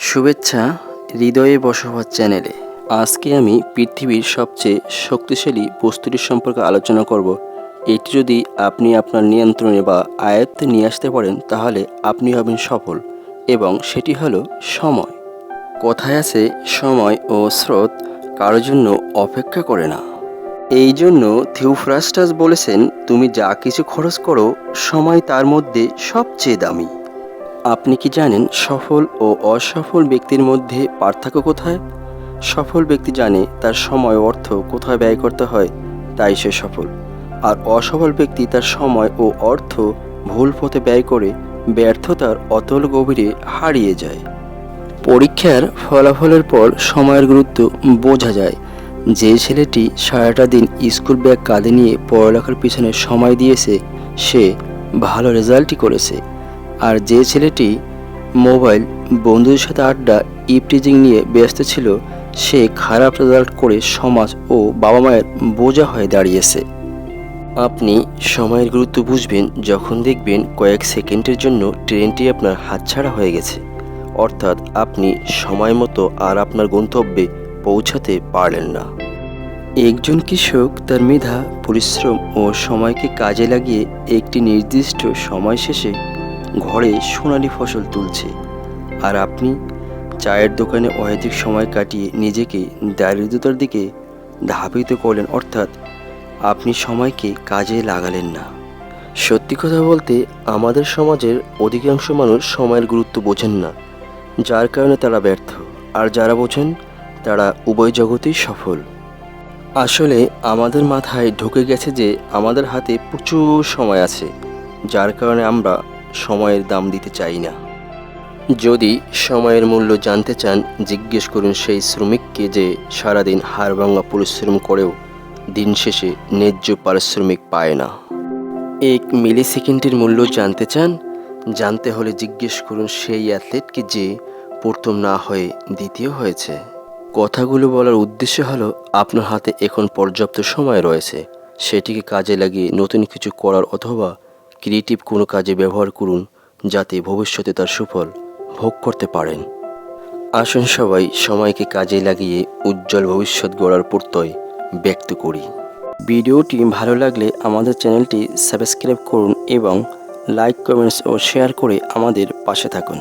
শুভেচ্ছা হৃদয়ে বসবাস চ্যানেলে। আজকে আমি পৃথিবীর সবচেয়ে শক্তিশালী বস্তুটির সম্পর্কে আলোচনা করব। এটি যদি আপনি আপনার নিয়ন্ত্রণে বা আয়ত্তে নিয়ে আসতে পারেন তাহলে আপনি হবেন সফল, এবং সেটি হলো সময়। কথায় আছে, সময় ও স্রোত কারোর জন্য অপেক্ষা করে না। এই জন্য থিওফ্রাস্টাস বলেছেন, তুমি যা কিছু খরচ করো সময় তার মধ্যে সবচেয়ে দামি। আপনি কি জানেন সফল ও অসফল ব্যক্তির মধ্যে পার্থক্য কোথায়? সফল ব্যক্তি জানে তার সময় ও অর্থ কোথায় ব্যয় করতে হয়, তাই সে সফল। আর অসফল ব্যক্তি তার সময় ও অর্থ ভুল পথে ব্যয় করে ব্যর্থতার অতল গভীরে হারিয়ে যায়। পরীক্ষার ফলাফলের পর সময়ের গুরুত্ব বোঝা যায়। যে ছেলেটি সারাটা দিন স্কুল ব্যাগ কাঁধে নিয়ে পড়ালেখার পিছনে সময় দিয়েছে সে ভালো রেজাল্টই করেছে। আর যে ছেলেটি মোবাইল, বন্ধুদের সাথে আড্ডা, ইভটিজিং নিয়ে ব্যস্ত ছিল সে খারাপ রেজাল্ট করে সমাজ ও বাবা মায়ের বোঝা হয়ে দাঁড়িয়েছে। আপনি সময়ের গুরুত্ব বুঝবেন যখন দেখবেন কয়েক সেকেন্ডের জন্য ট্রেনটি আপনার হাতছাড়া হয়ে গেছে, অর্থাৎ আপনি সময় মতো আর আপনার গন্তব্যে পৌঁছাতে পারলেন না। একজন কৃষক তার মেধা, পরিশ্রম ও সময়কে কাজে লাগিয়ে একটি নির্দিষ্ট সময় শেষে ঘরে সোনালি ফসল তুলছে, আর আপনি চায়ের দোকানে অহেতুক সময় কাটিয়ে নিজেকে দারিদ্রতার দিকে ধাবিত করলেন, অর্থাৎ আপনি সময়কে কাজে লাগালেন না। সত্যি কথা বলতে আমাদের সমাজের অধিকাংশ মানুষ সময়ের গুরুত্ব বোঝেন না, যার কারণে তারা ব্যর্থ, আর যারা বোঝেন তারা উভয় জগতেই সফল। আসলে আমাদের মাথায় ঢুকে গেছে যে আমাদের হাতে প্রচুর সময় আছে, যার কারণে আমরা সময়ের দাম দিতে চাই না। যদি সময়ের মূল্য জানতে চান, জিজ্ঞেস করুন সেই শ্রমিককে যে সারাদিন হাড়ভাঙা পরিশ্রম করেও দিন শেষে ন্যায্য পারিশ্রমিক পায় না। এক মিলি সেকেন্ডের মূল্য জানতে চান? জানতে হলে জিজ্ঞেস করুন সেই অ্যাথলেটকে যে প্রথম না হয়ে দ্বিতীয় হয়েছে। কথাগুলো বলার উদ্দেশ্য হলো, আপনার হাতে এখন পর্যাপ্ত সময় রয়েছে, সেটিকে কাজে লাগিয়ে নতুন কিছু করার অথবা ক্রিয়েটিভ কোনো কাজে ব্যবহার করুন, যাতে ভবিষ্যতে তার সুফল ভোগ করতে পারেন। আসুন সবাই সময়কে কাজে লাগিয়ে উজ্জ্বল ভবিষ্যৎ গড়ার প্রত্যয় ব্যক্ত করি। ভিডিওটি ভালো লাগলে আমাদের চ্যানেলটি সাবস্ক্রাইব করুন এবং লাইক, কমেন্টস ও শেয়ার করে আমাদের পাশে থাকুন।